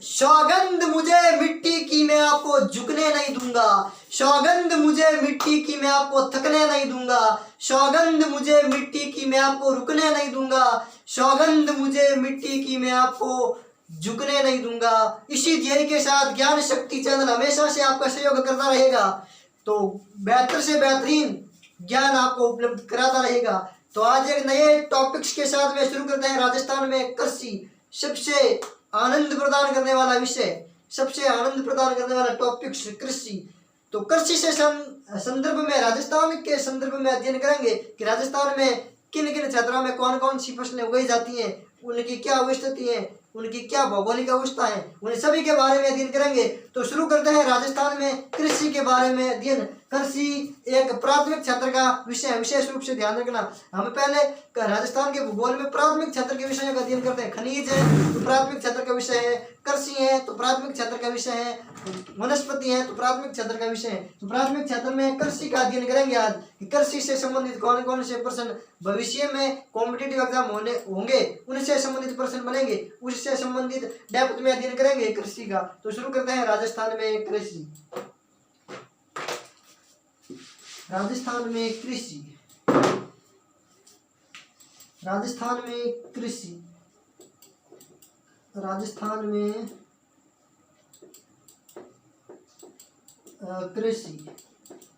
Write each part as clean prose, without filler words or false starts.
सौगंध मुझे मिट्टी की मैं आपको झुकने नहीं दूंगा, सौगंध मुझे मिट्टी की मैं आपको थकने नहीं दूंगा, सौगंध मुझे मिट्टी की मैं आपको रुकने नहीं दूंगा, सौगंध मुझे मिट्टी की मैं आपको झुकने नहीं दूंगा। इसी ध्येय के साथ ज्ञान शक्ति चैनल हमेशा से आपका सहयोग करता रहेगा, तो बेहतर से बेहतरीन ज्ञान आपको उपलब्ध कराता रहेगा। तो आज एक नए टॉपिक्स के साथ में शुरू करते हैं। राजस्थान में कृषि सबसे आनंद प्रदान करने वाला विषय, सबसे आनंद प्रदान करने वाला टॉपिक्स कृषि। तो कृषि से संदर्भ में, राजस्थान के संदर्भ में अध्ययन करेंगे कि राजस्थान में किन किन क्षेत्रों में कौन कौन सी फसलें उगाई जाती हैं, उनकी क्या स्थिति है, उनकी क्या भौगोलिक अवस्था है, उन सभी के बारे में अध्ययन करेंगे। तो शुरू करते हैं राजस्थान में कृषि के बारे में अध्ययन। कृषि एक प्राथमिक क्षेत्र का विषय है, विशेष रूप से ध्यान रखना। हम पहले राजस्थान के भूगोल में प्राथमिक क्षेत्र के विषयों का अध्ययन करते हैं। खनिज है तो प्राथमिक क्षेत्र का विषय है, कृषि है तो प्राथमिक क्षेत्र का विषय है, वनस्पति है तो प्राथमिक क्षेत्र का विषय है। तो प्राथमिक क्षेत्र में कृषि का अध्ययन करेंगे आज कि कृषि से संबंधित कौन कौन से प्रश्न भविष्य में कॉम्पिटिटिव एग्जाम होंगे, उनसे संबंधित प्रश्न बनेंगे, उससे संबंधित डेप्थ में अध्ययन करेंगे कृषि का। तो शुरू करते हैं राजस्थान में कृषि। राजस्थान में कृषि, राजस्थान में कृषि, राजस्थान में कृषि।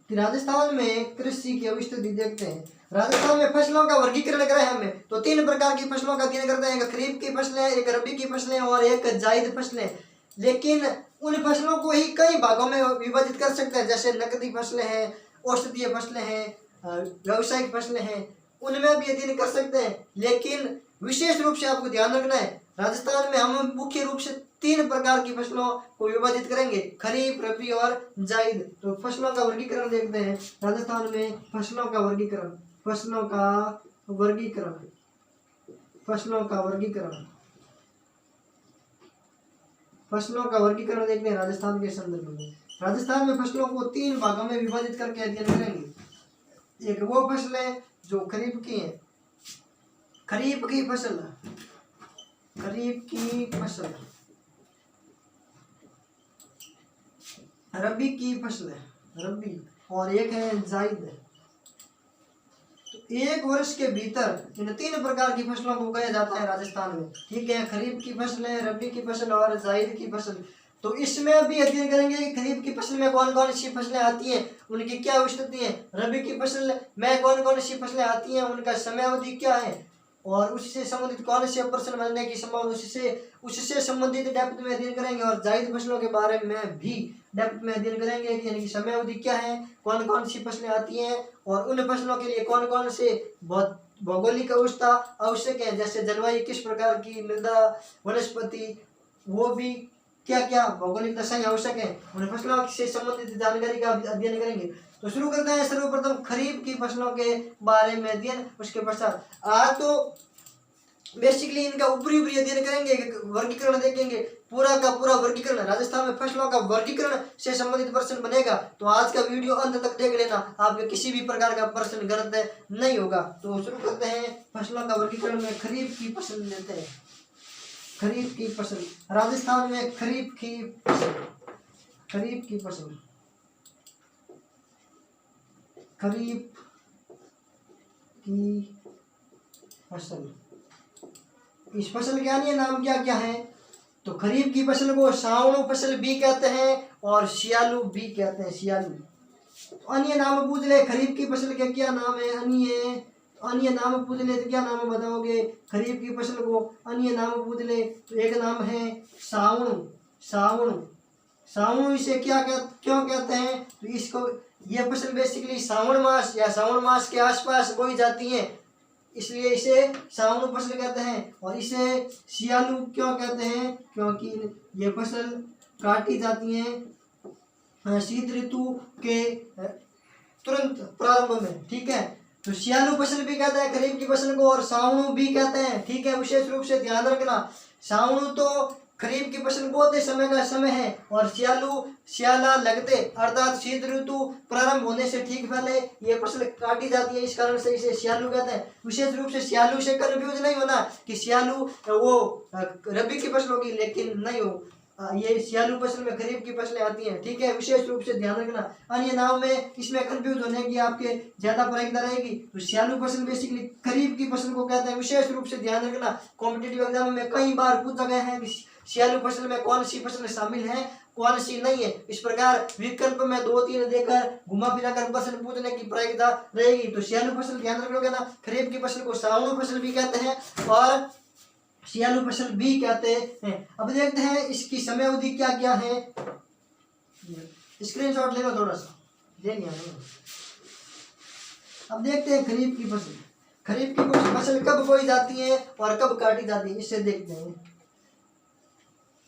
राजस्थान में कृषि की स्थिति देखते हैं। राजस्थान में फसलों का वर्गीकरण करें हमें तो तीन प्रकार की फसलों का अध्ययन करते हैं। एक खरीफ की फसलें, एक रबी की फसलें और एक जायद फसलें। लेकिन उन फसलों को ही कई भागों में विभाजित कर सकते हैं, जैसे नकदी फसलें हैं, औषधीय फसलें हैं, व्यावसायिक फसलें हैं, उनमें भी अध्ययन कर सकते हैं। लेकिन विशेष रूप से आपको ध्यान रखना है, राजस्थान में हम मुख्य रूप से तीन प्रकार की फसलों को विभाजित करेंगे, खरीफ, रबी और जायद। तो फसलों का वर्गीकरण देखते हैं। राजस्थान में फसलों का वर्गीकरण, फसलों का वर्गीकरण, फसलों का वर्गीकरण, फसलों का वर्गीकरण देखते हैं राजस्थान के संदर्भ में। राजस्थान में फसलों को तीन भागों में विभाजित करके अध्ययन करेंगे। एक वो फसलें जो खरीफ की हैं, खरीफ की फसल, खरीफ की फसल, रबी की फसल, रबी, और एक है जायद। तो एक वर्ष के भीतर इन तीन प्रकार की फसलों को उगाया जाता है राजस्थान में, ठीक है। खरीफ की फसलें, रबी की फसल और जायद की फसल। तो इसमें भी अध्ययन करेंगे कि खरीफ की फसल में कौन कौन सी फसलें आती हैं, उनकी क्या स्थिति है, रबी की फसल में कौन कौन सी फसलें आती हैं, उनका समय अवधि क्या है, और उससे संबंधित कौन से प्रश्न बनने की संभावना, उससे संबंधित डेप्थ में अध्ययन करेंगे। और जायद फसलों के बारे में भी डेप्थ में अध्ययन करेंगे कि यानी समय अवधि क्या है, कौन कौन सी फसलें आती हैं, और उन फसलों के लिए कौन कौन से भौगोलिक अवस्था आवश्यक है, जैसे जलवायु किस प्रकार की, मृदा, वनस्पति, वो भी क्या क्या भौगोलिक दशाएं आवश्यक है, उन फसलों से संबंधित जानकारी का अध्ययन करेंगे। तो शुरू करते हैं सर्वप्रथम खरीफ की फसलों के बारे में अध्ययन। उसके पश्चात आज तो बेसिकली इनका ऊपरी अध्ययन करेंगे, वर्गीकरण देखेंगे, पूरा का पूरा वर्गीकरण। राजस्थान में फसलों का वर्गीकरण से संबंधित प्रश्न बनेगा, तो आज का वीडियो अंत तक देख लेना, आपके किसी भी प्रकार का प्रश्न गलत नहीं होगा। तो शुरू करते हैं फसलों का वर्गीकरण में खरीफ की फसल लेते हैं। खरीफ की फसल, राजस्थान में खरीफ की फसल, खरीफ की फसल, खरीफ की फसल। इस फसल के अन्य नाम क्या क्या है, तो खरीफ की फसल को सावणु फसल भी कहते हैं और सियालू भी कहते हैं, सियालू। अन्य नाम पूछ ले, खरीफ की फसल के क्या नाम है, अन्य नाम पूछ ले तो क्या नाम बताओगे खरीफ की फसल को? अन्य नाम पूछ ले तो एक नाम है सावणु, सावणु, सावणु। इसे क्यों कहते हैं, तो इसको, ये फसल बेसिकली सावन मास या सावन मास के आसपास बोई जाती है, इसलिए इसे सावणु फसल कहते हैं। और इसे सियालू क्यों कहते हैं, क्योंकि ये फसल काटी जाती है शीत ऋतु के तुरंत प्रारंभ में, ठीक है। तो सियालू फसल भी कहते हैं खरीफ की फसल को, और सावणु भी कहते हैं, ठीक है। विशेष रूप से ध्यान रखना, सावणु तो खरीफ की फसल बोते समय का समय है, और सियालू सियाला लगते अर्थात शीत ऋतु प्रारंभ होने से ठीक पहले ये फसल काटी जाती है, इस कारण से इसे सियालू कहते हैं। विशेष रूप से सियालू से कंफ्यूज नहीं होना कि सियालू वो रबी की फसल होगी, लेकिन नहीं हो, ये सियालू फसल में खरीफ की फसलें आती हैं, ठीक है, विशेष रूप से ध्यान रखना। अन्य नाम में इसमें कंफ्यूज होने की आपके ज्यादा प्रायिकता रहेगी। तो सियालू फसल बेसिकली खरीफ की फसल को कहते हैं, विशेष रूप से ध्यान रखना। कॉम्पिटिटिव एग्जाम में कई बार पूछा गया है कि सियालू फसल में कौन सी फसल शामिल है, कौन सी नहीं है। इस प्रकार विकल्प में 2-3 देकर घुमा फिरा कर प्रश्न पूछने की प्रायिकता रहेगी। तो सियालू फसल ध्यान रखोगे ना, खरीफ की फसल को सावणु फसल भी कहते हैं और सियालू फसल भी कहते हैं। अब देखते हैं इसकी समय अवधि क्या क्या है, स्क्रीनशॉट ले लो थोड़ा सा, ले लिया। अब देखते हैं खरीफ की फसल, खरीफ की फसल कब बोई जाती है और कब काटी जाती है, इससे देखते हैं।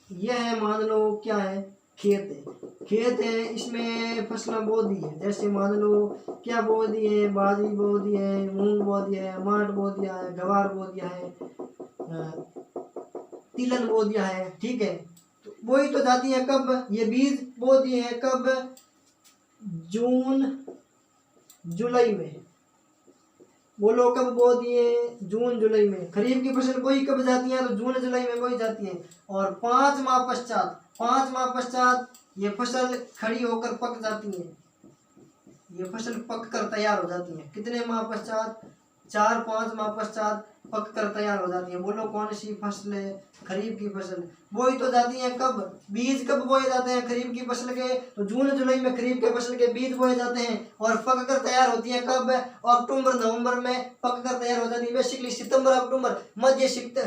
यह है, मान लो क्या है, खेत है, खेत है, इसमें फसलें बो दी है। जैसे मान लो क्या बो दी है, बाजरी बो दी है, मूंग बो दिया है, माट बो दिया है, गवार बो दिया है, तिलहन बो दिया है, ठीक है। तो बोई तो जाती है कब, ये बीज बो दिए हैं कब, जून जुलाई में। बोलो कब बो दिए, जून जुलाई में। खरीफ की फसल बोई कब जाती है, तो जून जुलाई में बोई जाती है। और 5 माह पश्चात ये फसल खड़ी होकर पक जाती है, ये फसल पक कर तैयार हो जाती है। कितने माह पश्चात, 4-5 माह पश्चात पक कर तैयार हो जाती है। बोलो कौन सी फसल है, खरीफ की फसल। बोई तो जाती है कब, बीज कब बोए जाते हैं खरीफ की फसल के, तो जून जुलाई में खरीफ के फसल के बीज बोए जाते हैं। और पक कर तैयार होती है कब, अक्टूबर नवंबर में पक कर तैयार हो जाती है। बेसिकली सितंबर अक्टूबर,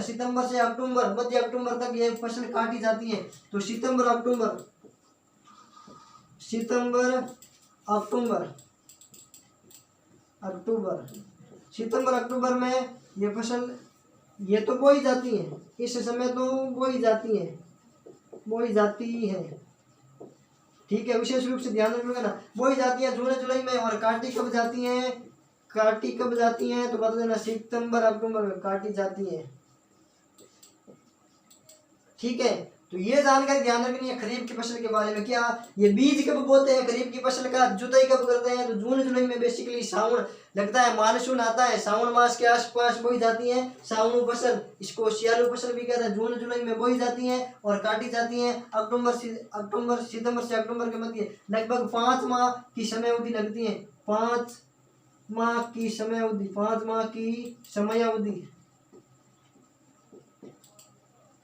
सितंबर से अक्टूबर, मध्य अक्टूबर तक ये फसल काटी जाती है। तो सितंबर अक्टूबर में ये फसल ये तो बोई जाती है, इस समय तो बोई जाती है, ठीक है, विशेष रूप से ध्यान रखिएगा ना। बोई जाती है जून जुलाई में। और काटी कब जाती है तो बता देना, सितंबर अक्टूबर में काटी जाती है, ठीक है। तो ये जानकारी ध्यान रखनी है खरीफ की फसल के बारे में। क्या ये बीज कब बोते हैं खरीफ की फसल का, जुताई कब करते हैं, तो जून जुलाई में। बेसिकली सावन लगता है, मानसून आता है, सावन मास के आसपास बोई जाती है सावणु फसल। इसको सियालू फसल भी कहते हैं। जून जुलाई में बोई जाती है और काटी जाती है सितंबर से अक्टूबर के मध्य। लगभग 5 माह की समय अवधि लगती है, 5 माह की समय अवधि, 5 माह की समय अवधि,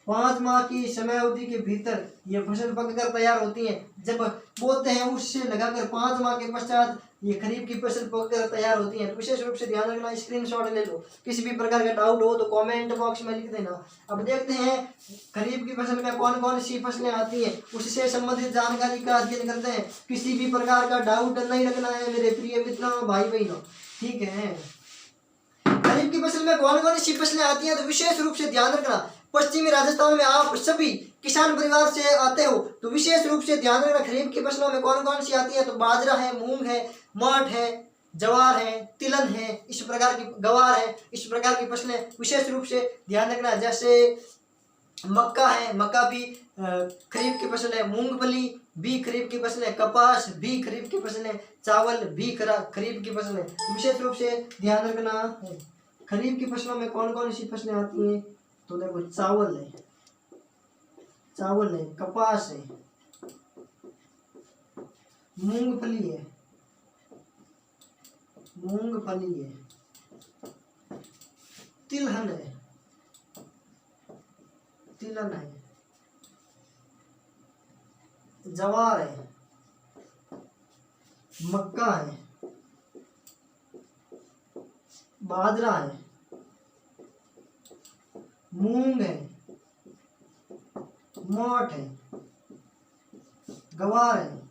5 माह की समय अवधि के भीतर ये फसल पककर तैयार होती है। जब बोते हैं उससे लगाकर 5 माह के पश्चात ये खरीफ की फसल पककर तैयार होती है। तो विशेष रूप से ध्यान रखना, स्क्रीनशॉट ले लो। किसी भी प्रकार का डाउट हो तो कमेंट बॉक्स में लिख देना। अब देखते हैं खरीफ की फसल में कौन कौन सी फसलें आती हैं, उससे संबंधित जानकारी का अध्ययन करते हैं। किसी भी प्रकार का डाउट नहीं रखना है मेरे प्रिय मित्रों, भाई बहनों, ठीक है। खरीफ की फसल में कौन कौन सी फसलें आती हैं, तो विशेष रूप से ध्यान रखना। पश्चिमी राजस्थान में आप सभी किसान परिवार से आते हो, तो विशेष रूप से ध्यान रखना खरीफ की फसलों में कौन कौन सी आती है। तो बाजरा है, मूंग है, माठ है, जवार है, तिलहन है, इस प्रकार की, गवार है, इस प्रकार की फसलें विशेष रूप से ध्यान रखना। जैसे मक्का है, मक्का भी खरीफ की फसल है, मूंगफली भी खरीफ की फसल है, कपास भी खरीफ की फसल है, चावल भी खरीफ की फसल है। विशेष रूप से ध्यान रखना है खरीफ की फसलों में कौन कौन सी फसलें आती हैं। तो देखो चावल है, कपास है, मूंगफली है, तिलहन है, जवार है, मक्का है, बाजरा है, मूंग है, मोठ है, गवार है,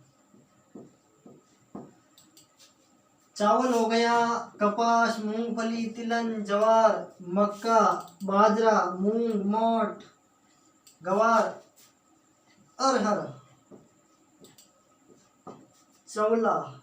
चावल हो गया, कपास, मूंगफली, तिलहन, जवार, मक्का, बाजरा, मूंग, मोठ, गवार, अरहर, चौला।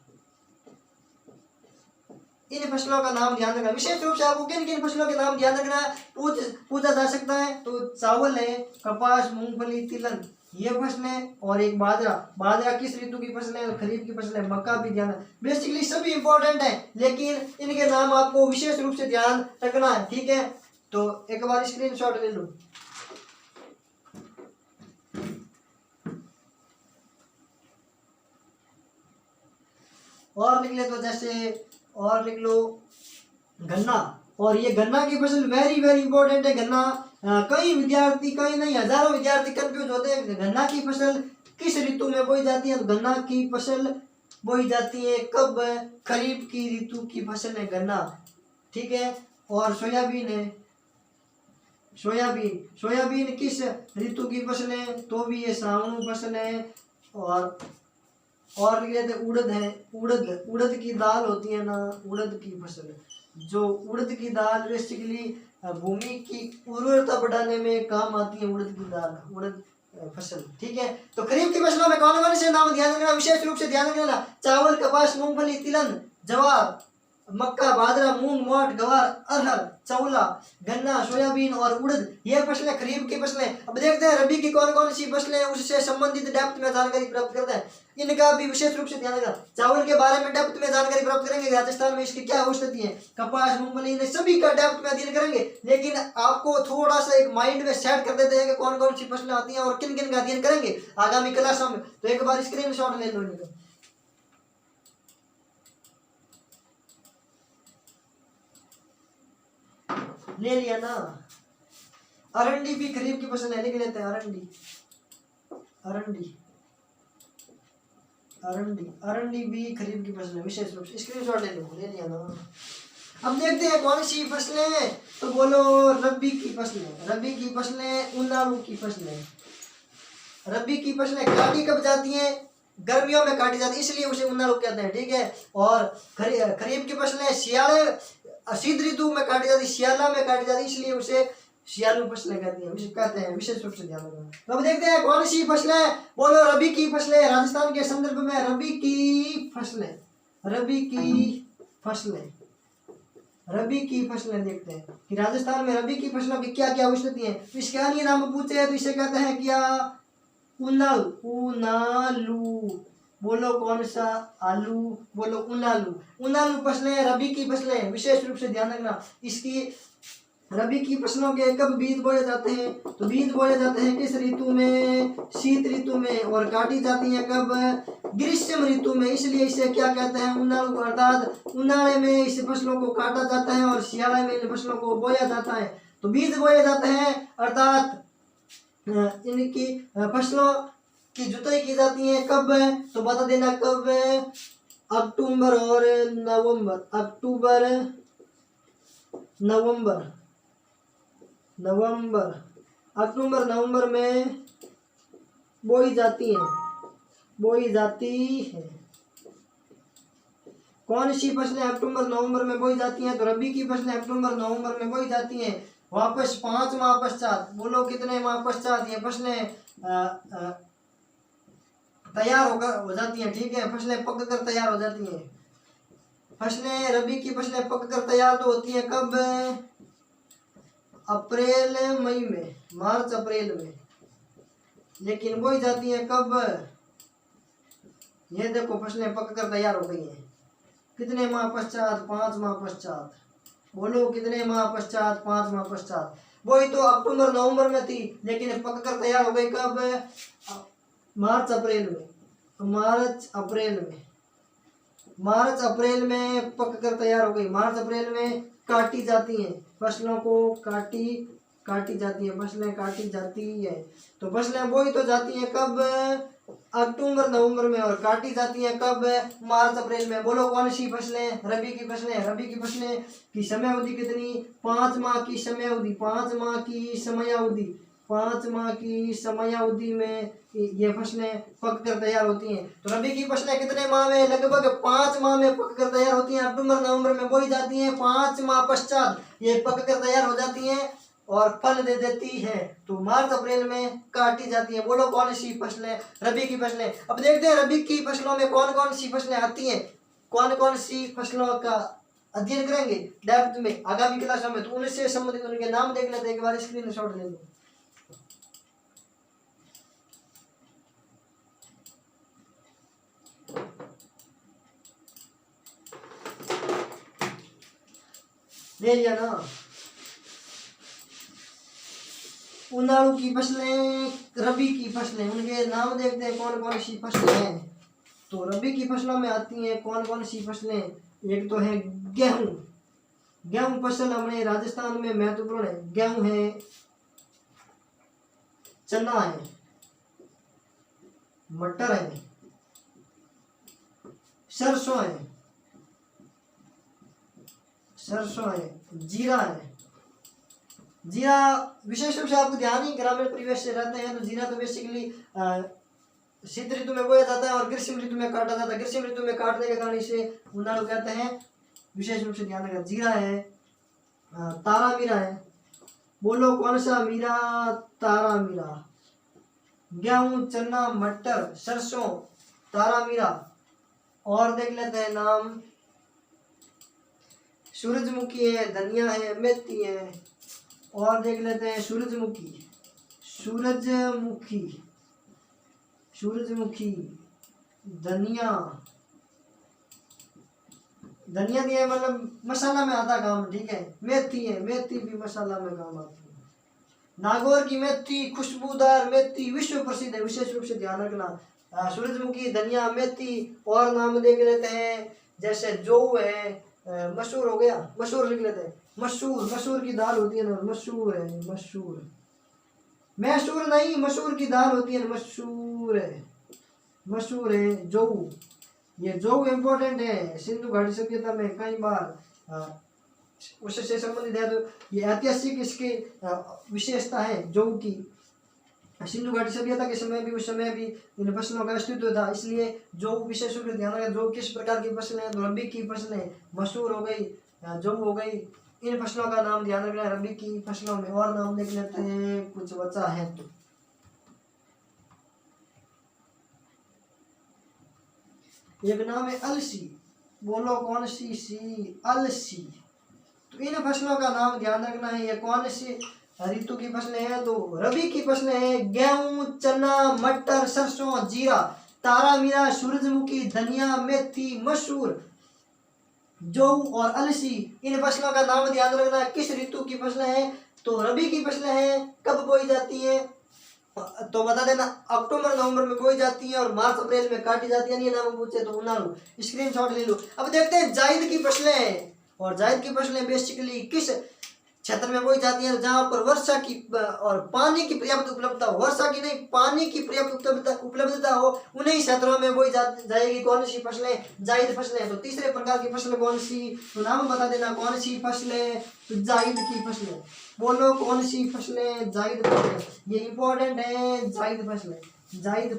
इन फसलों का नाम ध्यान रखना। विशेष रूप से आपको किन किन फसलों के नाम ध्यान रखना पूछा जा सकता है। तो चावल है, कपास, मूंगफली, तिलहन, ये फसलें, और एक बाजरा किस ऋतु की फसल है, खरीफ की फसल है, मक्का भी ध्यान। बेसिकली सभी इंपॉर्टेंट है, लेकिन इनके नाम आपको विशेष रूप से ध्यान रखना है, ठीक है। तो एक बार स्क्रीनशॉट ले लो। और लिख ले तो जैसे और लिख लो गन्ना। और ये गन्ना की फसल वेरी वेरी इंपॉर्टेंट है। गन्ना कई विद्यार्थी, कई नहीं हजारों विद्यार्थी कंफ्यूज होते हैं गन्ना की फसल किस ऋतु में बोई जाती है। तो गन्ना की फसल बोई जाती है कब? खरीफ की ऋतु की फसल है गन्ना, ठीक है। और सोयाबीन है, सोयाबीन, सोयाबीन किस ऋतु की फसल है? तो भी ये सावनु फसल है। और लिख लेते उड़द है, उड़द, उड़द की दाल होती है ना, उड़द की फसल, जो उड़द की दाल बेसिकली भूमि की उर्वरता बढ़ाने में काम आती है उड़द की दाल, उड़द फसल, ठीक है। तो खरीफ की फसलों में कौन कौन से नाम ध्यान रखना, विशेष रूप से ध्यान रखना, चावल, कपास, मूंगफली, तिलहन, जवार, मक्का, बाजरा, मूंग, मोठ, गवार, अरहर, चौला, गन्ना, सोयाबीन और उड़द, ये फसलें खरीफ की फसलें। अब देखते हैं रबी की कौन कौन सी फसलें उससे संबंधित डेप्थ में जानकारी प्राप्त करते हैं, इनका भी विशेष रूप से ध्यान रखना। चावल के बारे में डेप्थ में जानकारी प्राप्त करेंगे, राजस्थान में इसकी क्या औषधि है, कपास, मूंगफली, इन सभी का डेप्थ में अध्ययन करेंगे। लेकिन आपको थोड़ा सा एक माइंड में सेट कर देते हैं कि कौन कौन सी फसलें आती हैं और किन किन का अध्ययन करेंगे आगामी क्लासों में। तो एक बार स्क्रीनशॉट ले लो इनका। ले लिया ना। अरंडी भी खरीफ की फसल है, लिख लेते हैं अरंडी, अरंडी, अरंडी, अरंडी भी खरीफ की फसल है विशेष रूप से, स्क्रीनशॉट ले लो, ले लिया ना। अब देखते हैं कौन सी फसलें, तो बोलो रबी की फसलें, रबी की फसलें, उनाड़ू की फसलें। रबी की फसलें काटी कब जाती हैं? गर्मियों में काटी जाती है, इसलिए उसे उनाड़ू कहते हैं, ठीक है। और खरीफ की फसलें सियाले शीत ऋतु में काटी जाती, सियाला में काटी जाती, इसलिए उसे सियालू फसलें कहते हैं, विशेष रूप से ध्यान रखना। तो अब देखते हैं कौन सी फसलें, बोलो रबी की फसलें, राजस्थान के संदर्भ में रबी की फसलें, रबी की फसलें, रबी की फसलें देखते हैं कि राजस्थान में रबी की फसलों की क्या क्या औषधि हैं। इसके अन्य नाम पूछे हैं तो इसे कहते हैं क्या? उनालू, उनालू, बोलो कौन सा? आलू, बोलो उनालू। उनालू फसलें रबी की फसलें, विशेष रूप से ध्यान रखना। इसकी रबी की फसलों के कब बीज बोए जाते हैं? तो बीज बोए जाते हैं किस ऋतु में? शीत ऋतु में। और काटी जाती हैं कब? ग्रीष्म ऋतु में, इसलिए इसे क्या कहते हैं? उनालू, अर्थात उनाले में इस फसलों को काटा जाता है और सियाले में इन फसलों को बोया जाता है। तो बीज बोए जाते हैं अर्थात इनकी फसलों की जुताई की जाती है कब? तो बता देना कब? अक्टूबर और नवंबर, अक्टूबर, नवंबर, नवंबर, अक्टूबर नवंबर में बोई जाती है, बोई जाती है। कौन सी फसलें अक्टूबर नवंबर में बोई जाती हैं? तो रबी की फसलें अक्टूबर नवंबर में बोई जाती हैं। वापस 5 माह पश्चात, बोलो कितने माह पश्चात ये फसलें तैयार हो जाती हैं, ठीक है। फसलें पक कर तैयार हो जाती हैं। फसलें रबी की फसलें पक कर तैयार तो होती हैं कब? अप्रैल मई में, मार्च अप्रैल में। लेकिन बोई जाती हैं कब? ये देखो फसलें पक कर तैयार हो गई हैं, कितने माह पश्चात? 5 माह पश्चात। बोलो कितने माह पश्चात? 5 माह पश्चात। वही तो अक्टूबर नवंबर में थी, लेकिन पक कर तैयार हो गई कब? मार्च अप्रैल में। तो मार्च अप्रैल में, मार्च अप्रैल में पक कर तैयार हो गई। मार्च अप्रैल में काटी जाती हैं फसलों को, काटी जाती है, फसलें काटी जाती है। तो फसलें बोई तो जाती हैं कब? अक्टूबर नवंबर में। और काटी जाती हैं कब? मार्च अप्रैल में। बोलो कौन सी फसलें? रबी की फसलें। रबी की फसलें की समय अवधि कितनी? 5 माह की समय अवधि, 5 माह की समय अवधि, 5 माह की समय अवधि में ये फसलें पक कर तैयार होती हैं। तो रबी की फसलें कितने माह में? लगभग 5 माह में पक कर तैयार होती हैं। अक्टूबर नवंबर में बोई जाती हैं, 5 माह पश्चात ये पक कर तैयार हो जाती हैं और फल दे देती है। तो मार्च अप्रैल में काटी जाती है। बोलो कौन सी फसलें? रबी की फसलें। अब देखते हैं रबी की फसलों में कौन कौन सी फसलें आती हैं, कौन कौन सी फसलों का अध्ययन करेंगे डेप्थ में आगामी क्लासों में। तो उनसे संबंधित उनके नाम देख लेते हैं, एक बार स्क्रीनशॉट ले लो। ले लिया ना। उनाड़ू की फसलें, रबी की फसलें, उनके नाम देखते हैं कौन कौन सी फसलें हैं। तो रबी की फसलों में आती हैं कौन कौन सी फसलें? एक तो है गेहूं। गेहूं फसल हमारे राजस्थान में महत्वपूर्ण है। गेहूं है, चना है, मटर है, सरसों है, जीरा है। जीरा विशेष रूप से आपको ध्यान ही ग्रामीण परिवेश से रहते हैं तो जीरा तो बेसिकली शीत ऋतु में बोया जाता है और ग्रीष्म ऋतु में काटा जाता है। ग्रीष्म ऋतु में काटने के कारण इसे उनाड़ू कहते हैं। विशेष रूप से ध्यान रखना। जीरा है, तारा मीरा है। बोलो कौन सा मीरा? तारा मीरा। गेहूं, चना, मटर, सरसों, तारा मीरा। और देख लेते हैं नाम। सूरजमुखी है, धनिया है, मेथी है। और देख लेते हैं सूरजमुखी, धनिया दिया मतलब मसाला में आता काम, ठीक है। मेथी है, मेथी भी मसाला में काम आती है। नागौर की मेथी, खुशबूदार मेथी विश्व प्रसिद्ध है, विशेष रूप से ध्यान रखना। सूरजमुखी, धनिया, मेथी। और नाम देख लेते हैं जैसे जौ है, मसूर हो गया, मसूर लिख लेते हैं। मसूर की दाल होती है ना, मसूर है, मैसूर नहीं, मसूर की दाल होती है, मसूर है। जौ, ये जौ इम्पोर्टेंट है। सिंधु घाटी सभ्यता में कई बार उससे संबंधित है तो ये ऐतिहासिक इसकी विशेषता है जौ की। सिंधु घाटी सभ्यता के समय भी, उस समय भी इन फसलों का अस्तित्व था, इसलिए जौ विशेष रूप से ध्यान रखें। जौ किस प्रकार की फसलें हैं? तो रबी की फसलें, मसूर हो गई, जौ हो गई। इन फसलों का नाम ध्यान रखना है रबी की फसलों में। और नाम देख लेते हैं कुछ बचा है तो। एक नाम है अलसी। बोलो कौन सी? अलसी। तो इन फसलों का नाम ध्यान रखना है। ये कौन सी ऋतु की फसलें हैं? तो रबी की फसलें हैं। गेहूं, चना, मटर, सरसों, जीरा, तारा मीरा, सूरजमुखी, धनिया, मेथी, मसूर, जौ और अलसी। इन फसलों का नाम ध्यान रखना है। किस ऋतु की फसलें हैं? तो रबी की फसलें हैं। कब बोई जाती है? तो बता देना, अक्टूबर नवंबर में बोई जाती है और मार्च अप्रैल में काटी जाती है। नहीं नाम पूछे तो उनाड़ू स्क्रीनशॉट ले लो। अब देखते हैं जायद की फसलें। और जायद की फसलें बेसिकली किस क्षेत्र में बोई जाती है? जहां पर वर्षा की और पानी की पर्याप्त उपलब्धता हो। वर्षा की नहीं, पानी की पर्याप्त उपलब्धता हो, उन्हीं क्षेत्रों में बोई जाएगी। कौन सी फसलें? जायद फसलें। तो तीसरे प्रकार की फसल कौन सी? तो नाम बता देना कौन सी फसलें? तो जायद की फसलें। बोलो कौन सी फसलें? जायद फसलें। ये इंपॉर्टेंट है, जायद फसलें, जायद की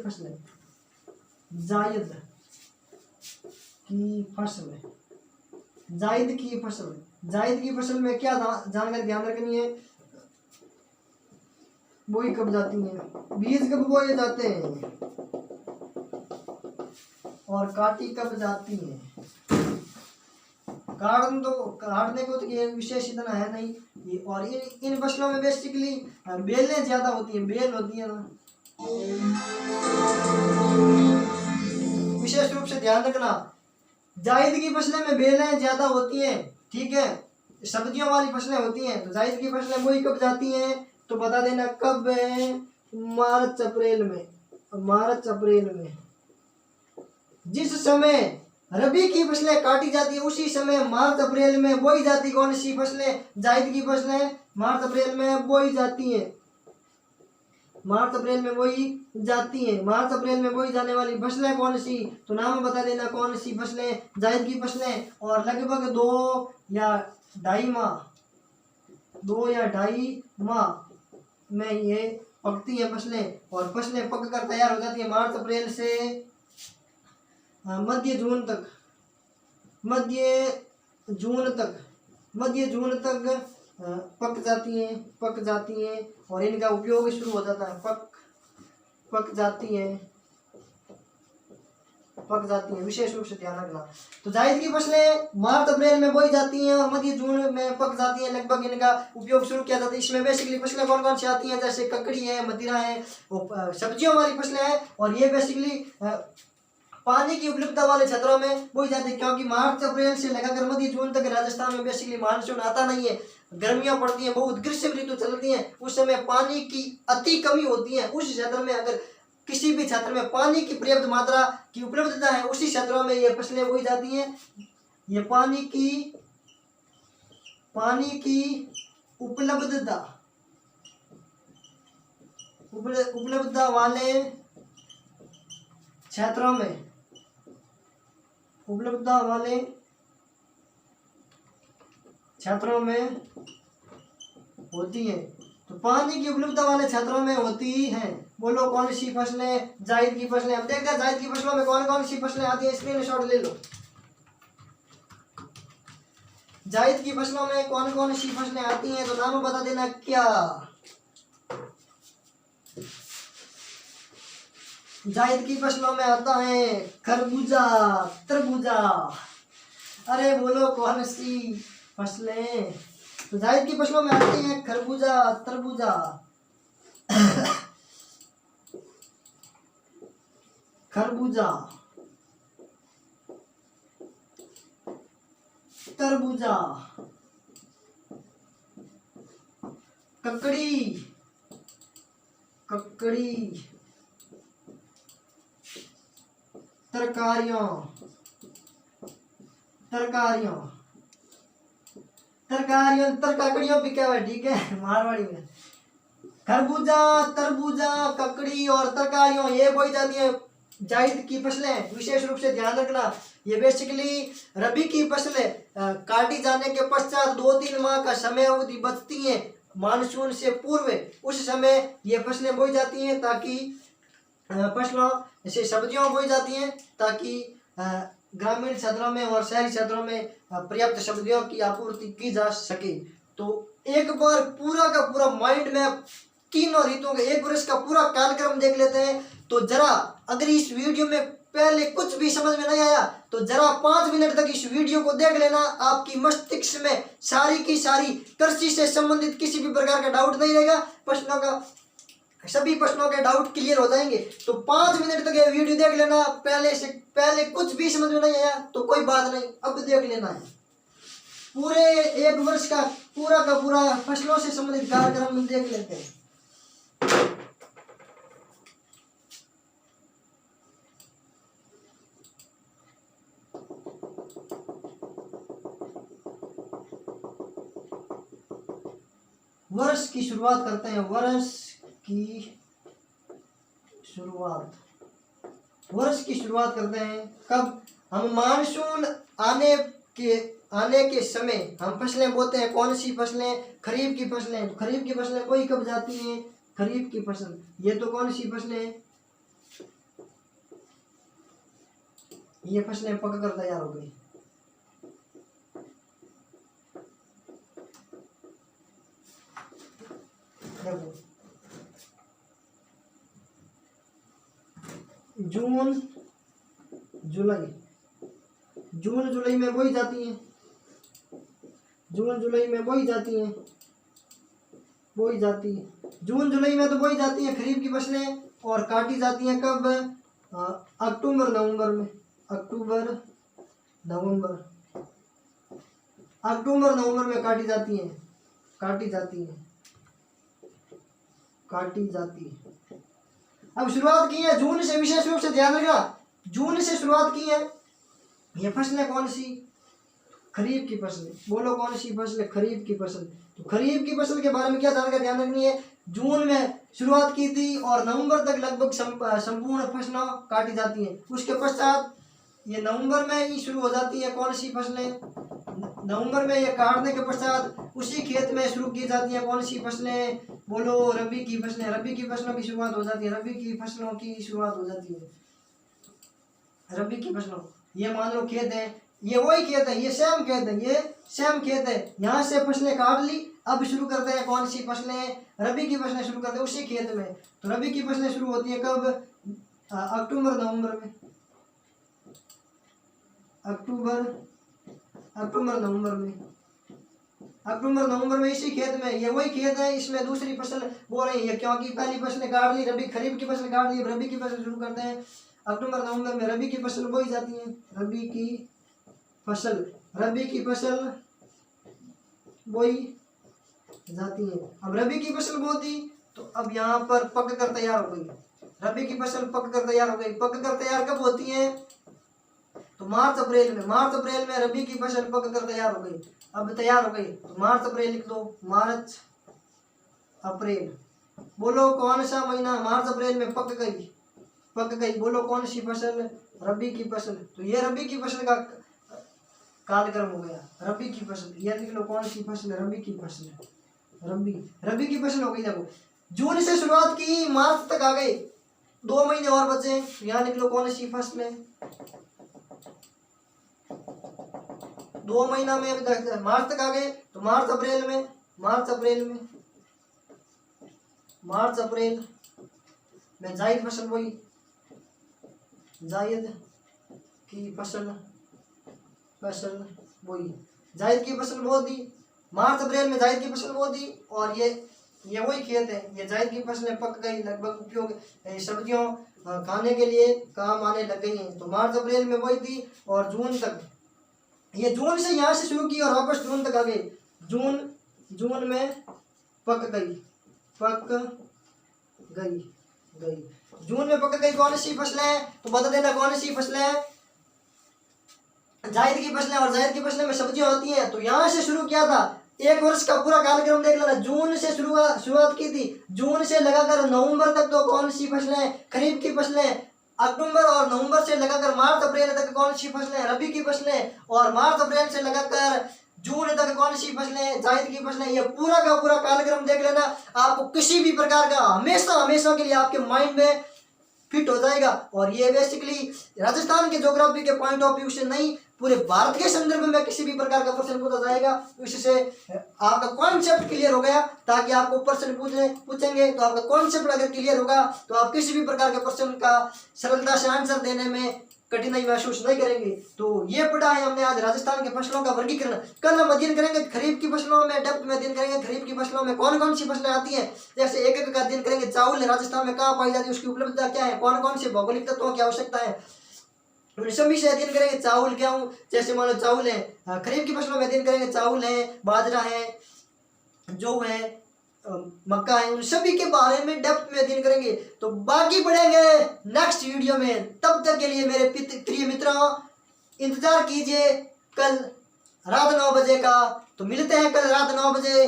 फसल। जायद की फसल में क्या जानकारी ध्यान रखनी है? बोई कब जाती है, बीज कब बोए जाते हैं और काटी कब जाती है। काटने को तो ये विशेष इतना है नहीं। और इन फसलों में बेसिकली बेलें ज्यादा होती हैं, बेल होती है ना। विशेष रूप से ध्यान रखना, जायद की फसलें में बेलें ज्यादा होती हैं, ठीक है। सब्जियों वाली फसलें होती हैं। तो जायद की फसलें बोई कब जाती हैं? तो बता देना कब है? मार्च अप्रैल में। जिस समय रबी की फसलें काटी जाती है उसी समय मार्च अप्रैल में बोई जाती कौन सी फसलें? जायद की फसलें मार्च अप्रैल में बोई जाती हैं। मार्च अप्रैल में बोई जाने वाली फसलें कौन सी? तो नाम बता देना कौन सी फसलें? जायद की फसलें। और लगभग 2 या ढाई माह में ये पकती है फसलें। और फसलें पक कर तैयार हो जाती है मार्च अप्रैल से मध्य जून तक पक जाती हैं और इनका उपयोग शुरू हो जाता है। पक जाती हैं, विशेष रूप से ध्यान रखना। तो जायद की फसलें मार्च अप्रैल में बोई जाती हैं और मध्य जून में पक जाती हैं। लगभग इनका उपयोग शुरू किया जाता है। इसमें बेसिकली फसलें कौन कौन सी आती हैं? जैसे ककड़ी है, मदिरा है, सब्जियों वाली फसलें हैं। और ये बेसिकली पानी की उपलब्धता वाले क्षेत्रों में बोई जाती है, क्योंकि मार्च अप्रैल से लगाकर मध्य जून तक राजस्थान में बेसिकली मानसून आता नहीं है। गर्मियां पड़ती हैं, बहुत ग्रीष्म ऋतु चलती है, उस समय पानी की अति कमी होती है। उस क्षेत्र में अगर किसी भी क्षेत्र में पानी की पर्याप्त मात्रा की उपलब्धता है उसी क्षेत्रों में ये फसलें बोई जाती हैं। ये पानी की उपलब्धता उपलब्धता वाले क्षेत्रों में होती है। तो पानी की उपलब्धता वाले क्षेत्रों में होती ही हैं। बोलो कौन सी फसलें? जायद की फसलें। हम देखते हैं जायद की फसलों में कौन कौन सी फसलें आती है, स्क्रीनशॉट ले लो। जायद की फसलों में कौन कौन सी फसलें आती हैं तो नाम बता देना। क्या जायद की फसलों में आता है खरबूजा, तरबूजा। अरे बोलो कौन सी फसलें? तो जायद की फसलों में आती हैं खरबूजा, तरबूजा। खरबूजा, तरबूजा, ककड़ी, तरकारियों, तरकारियों भी क्या है, ठीक है मारवाड़ी में। खरबूजा, तरबूजा, ककड़ी और तरकारियों ये बोई जाती है जायद की फसलें। विशेष रूप से ध्यान रखना, ये बेसिकली रबी की फसलें काटी जाने के पश्चात 2-3 माह का समय अवधि बचती है मानसून से पूर्व, उस समय ये फसलें बोई जाती हैं ताकि फसलों जैसे सब्जियां बोई जाती हैं ताकि ग्रामीण क्षेत्रों में और शहरी क्षेत्रों में पर्याप्त सब्जियों की आपूर्ति की जा सके। तो एक बार पूरा का पूरा माइंड में तीनों ऋतुओं के 1 वर्ष का पूरा कार्यक्रम देख लेते हैं। तो जरा अगर इस वीडियो में पहले कुछ भी समझ में नहीं आया तो जरा 5 मिनट तक इस वीडियो को देख लेना। आपकी मस्तिष्क में सारी की सारी कृषि से संबंधित किसी भी प्रकार का डाउट नहीं रहेगा। सभी प्रश्नों के डाउट क्लियर हो जाएंगे। तो 5 मिनट तक ये वीडियो देख लेना। पहले कुछ भी समझ में नहीं आया तो कोई बात नहीं, अब देख लेना है। पूरे 1 वर्ष का पूरा फसलों से संबंधित कार्यक्रम देख लेते हैं। वर्ष की शुरुआत करते हैं। वर्ष की शुरुआत करते हैं कब? हम मानसून आने के समय हम फसलें बोते हैं। कौन सी फसलें? खरीफ की फसलें। खरीफ की फसलें कोई कब जाती हैं? खरीफ की फसल। ये तो कौन सी फसलें? ये फसलें पक कर तैयार हो गई। देखो जून जुलाई में बोई जाती हैं। जून जुलाई में बोई जाती हैं। जून जुलाई में तो बोई जाती हैं खरीफ की फसलें और काटी जाती हैं कब? अक्टूबर नवंबर में। अक्टूबर नवंबर में काटी जाती हैं। अब शुरुआत की है जून से। विशेष रूप से ध्यान रखना, जून से शुरुआत की है। ये फसलें कौन सी? खरीफ की फसलें। बोलो कौन सी फसल? खरीफ की फसल। तो खरीफ की फसल के बारे में क्या जानकारी ध्यान रखनी है? जून में शुरुआत की थी और नवंबर तक लगभग संपूर्ण फसलें काटी जाती हैं। उसके पश्चात ये नवंबर में ही शुरू हो जाती है। कौन सी फसलें? नवंबर में ये काटने के पश्चात उसी खेत में शुरू की जाती है। कौन सी फसलें? बोलो रबी की फसलें। रबी की फसलों की शुरुआत हो जाती है। रबी की फसलों ये मान लो खेत है, ये वही खेत है, ये सेम खेत है। यहाँ से फसलें काट ली, अब शुरू करते हैं कौन सी फसलें? रबी की फसलें शुरू करते हैं उसी खेत में। तो रबी की फसलें शुरू होती है कब? अक्टूबर नवंबर में। अक्टूबर नवंबर में इसी खेत में, ये वही खेत है, इसमें दूसरी फसल बो रही है क्योंकि पहली फसलें काट ली, खरीफ की फसल काट ली, रबी की फसल शुरू करते हैं। अक्टूबर नवंबर में रबी की फसल बोई जाती है। रबी की फसल बोई जाती है। अब रबी की फसल बोती तो अब यहाँ पर पक कर तैयार हो गई। रबी की फसल पक कर तैयार हो गई। पक कर तैयार कब होती है? तो मार्च अप्रैल में। मार्च अप्रैल में रबी की फसल पक कर तैयार हो गई। अब तैयार हो गई तो मार्च अप्रैल लिख दो। मार्च अप्रैल, बोलो कौन सा महीना मार्च अप्रैल में पक गई? पक गई, बोलो कौन सी फसल? रबी की फसल। तो ये रबी की फसल का कालक्रम हो गया। रबी की फसल, ये लिख लो कौन सी फसल? रबी की फसल। रबी की फसल हो गई। देखो जून से शुरुआत की, मार्च तक आ गए, 2 महीने और बचे। यहाँ लिख लो कौन सी फसल है? 2 महीना में मार्च तक आ गए तो मार्च अप्रैल में। मार्च अप्रैल में जायद फसल बोई। जायद की फसल बोई। जायद की फसल बो दी। मार्च अप्रैल में जायद की फसल बो दी। और ये वही खेत है। ये जायद की फसलें पक गई, लगभग उपयोग सब्जियों खाने के लिए काम आने लग गई हैं। तो मार्च अप्रैल में बोई थी और जून तक, ये जून से यहाँ से शुरू की और वापस जून तक आ गई। जून में पक गई। जून में पक गई कौन सी फसलें? तो बता देना कौन सी फसलें? जायद की फसलें। और जायद की फसलें में सब्जियां होती हैं। तो यहाँ से शुरू किया था, एक वर्ष का पूरा कार्यक्रम देख लेना। जून से शुरुआत की थी, जून से लगाकर नवंबर तक तो कौन सी फसलें? खरीफ की फसलें। अक्टूबर और नवंबर से लगाकर मार्च अप्रैल तक कौन सी फसलें? रबी की फसलें। और मार्च अप्रैल से लगाकर जून तक कौन सी फसलें? जायद की फसलें। ये पूरा का पूरा कार्यक्रम देख लेना। आपको किसी भी प्रकार का हमेशा के लिए आपके माइंड में फिट हो जाएगा। और ये बेसिकली राजस्थान के ज्योग्राफी के पॉइंट ऑफ व्यू से नहीं, पूरे भारत के संदर्भ में किसी भी प्रकार का क्वेश्चन पूछा जाएगा तो इससे आपका कॉन्सेप्ट क्लियर हो गया। ताकि आपको क्वेश्चन पूछेंगे तो आपका कॉन्सेप्ट अगर क्लियर होगा तो आप किसी भी प्रकार के क्वेश्चन का सरलता से आंसर देने में कठिनाई महसूस नहीं करेंगे। तो ये पढ़ा है हमने आज राजस्थान के फसलों का वर्गीकरण। कल हम अध्ययन करेंगे खरीफ की फसलों में, डेप्थ में अध्ययन करेंगे खरीफ की फसलों में कौन कौन सी फसलें आती हैं। जैसे एक एक का अध्ययन करेंगे। चावल राजस्थान में कहाँ पाई जाती है, उसकी उपलब्धता क्या है, कौन कौन से भौगोलिक तत्वों की आवश्यकता है, सभी से अध्ययन करेंगे। चावल क्या हूँ, जैसे मान लो चावल है, खरीफ की फसलों में अध्ययन करेंगे। चावल है, बाजरा है, जौ है, मक्का है, उन सभी के बारे में डेप्थ में अध्ययन करेंगे। तो बाकी पढ़ेंगे नेक्स्ट वीडियो में। तब तक के लिए मेरे प्रिय मित्रों इंतजार कीजिए कल रात 9 बजे का। तो मिलते हैं कल रात 9 बजे।